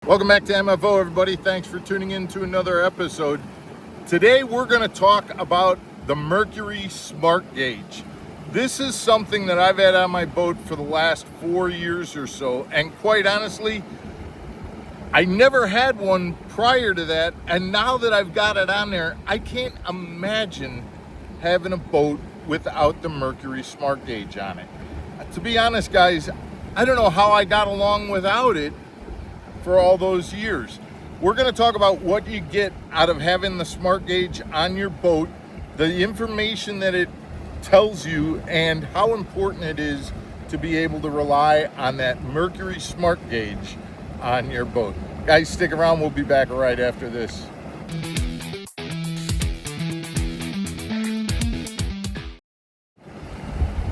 Welcome back to MFO, everybody. Thanks for tuning in to another episode. Today we're going to talk about the Mercury Smart Gauge. This is something that I've had on my boat for the last 4 years or so, and quite honestly, I never had one prior to that, and now that I've got it on there, I can't imagine having a boat without the Mercury Smart Gauge on it. To be honest, guys, I don't know how I got along without it for all those years. We're going to talk about what you get out of having the Smart Gauge on your boat, the information that it tells you, and how important it is to be able to rely on that Mercury Smart Gauge on your boat. Guys, stick around. We'll be back right after this.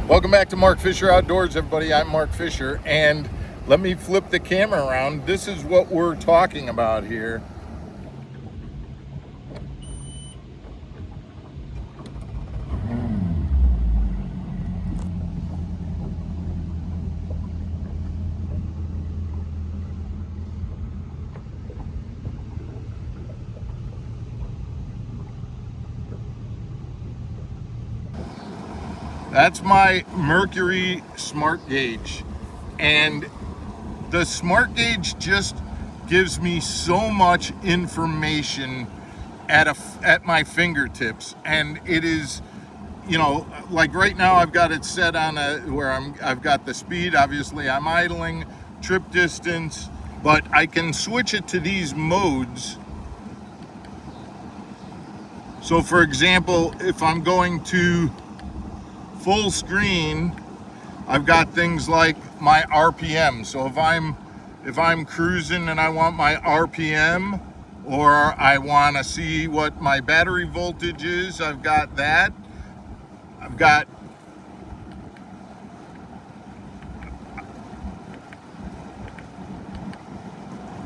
Welcome back to Mark Fisher Outdoors, everybody. I'm Mark Fisher, and let me flip the camera around. This is what we're talking about here. That's my Mercury Smart Gauge, and the Smart Gauge just gives me so much information at my fingertips, and it is, like right now I've got it set on I've got the speed. Obviously I'm idling, trip distance, but I can switch it to these modes. So for example, if I'm going to full screen, I've got things like my RPM. So if I'm cruising and I want my RPM, or I want to see what my battery voltage is, I've got that.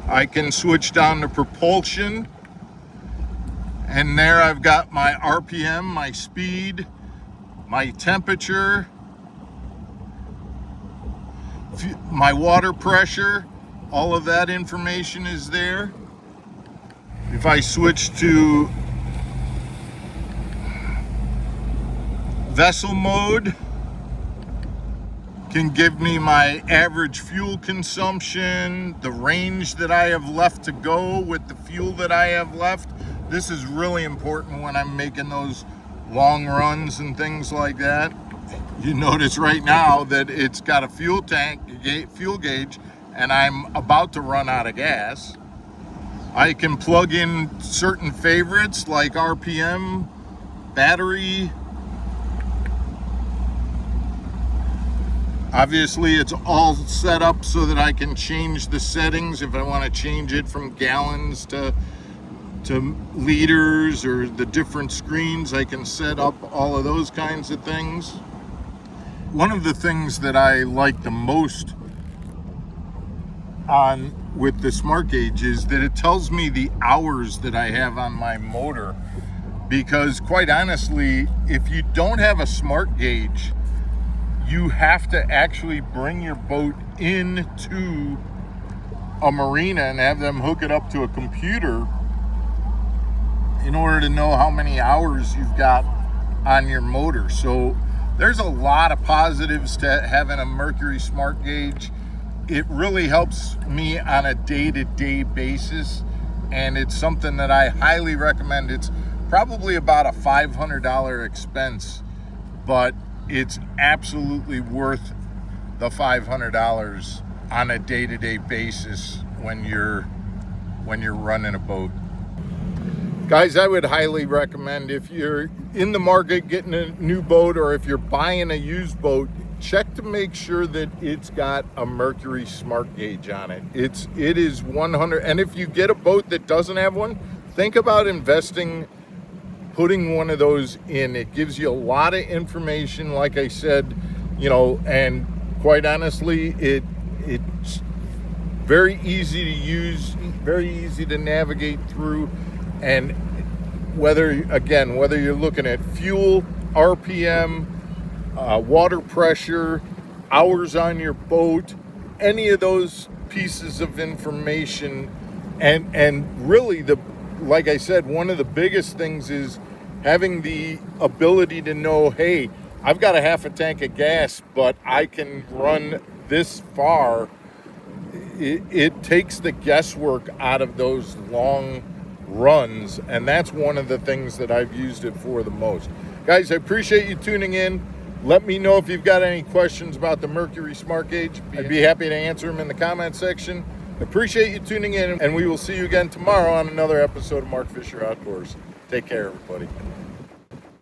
I can switch down to propulsion, and there I've got my RPM, my speed, my temperature, my water pressure. All of that information is there. If I switch to vessel mode, can give me my average fuel consumption, the range that I have left to go with the fuel that I have left. This is really important when I'm making those long runs and things like that. You notice right now that it's got a fuel gauge, and I'm about to run out of gas. I can plug in certain favorites like RPM, battery. Obviously it's all set up so that I can change the settings if I want to change it from gallons to liters, or the different screens. I can set up all of those kinds of things. One of the things that I like the most with the Smart Gauge is that it tells me the hours that I have on my motor, because quite honestly, if you don't have a Smart Gauge, you have to actually bring your boat into a marina and have them hook it up to a computer in order to know how many hours you've got on your motor. So there's a lot of positives to having a Mercury Smart Gauge. It really helps me on a day-to-day basis, and it's something that I highly recommend. It's probably about a $500 expense, but it's absolutely worth the $500 on a day-to-day basis when you're running a boat. Guys, I would highly recommend, if you're in the market getting a new boat, or if you're buying a used boat, check to make sure that it's got a Mercury Smart Gauge on it. It is 100. And if you get a boat that doesn't have one, think about putting one of those in. It gives you a lot of information, like I said, and quite honestly, it's very easy to use, very easy to navigate through. And whether you're looking at fuel, RPM, water pressure, hours on your boat, any of those pieces of information, and really, like I said, one of the biggest things is having the ability to know, hey, I've got a half a tank of gas, but I can run this far. It takes the guesswork out of those long runs, and that's one of the things that I've used it for the most. Guys, I appreciate you tuning in. Let me know if you've got any questions about the Mercury Smart Gauge. I'd be happy to answer them in the comment section. Appreciate you tuning in, and we will see you again tomorrow on another episode of Mark Fisher Outdoors. Take care, everybody.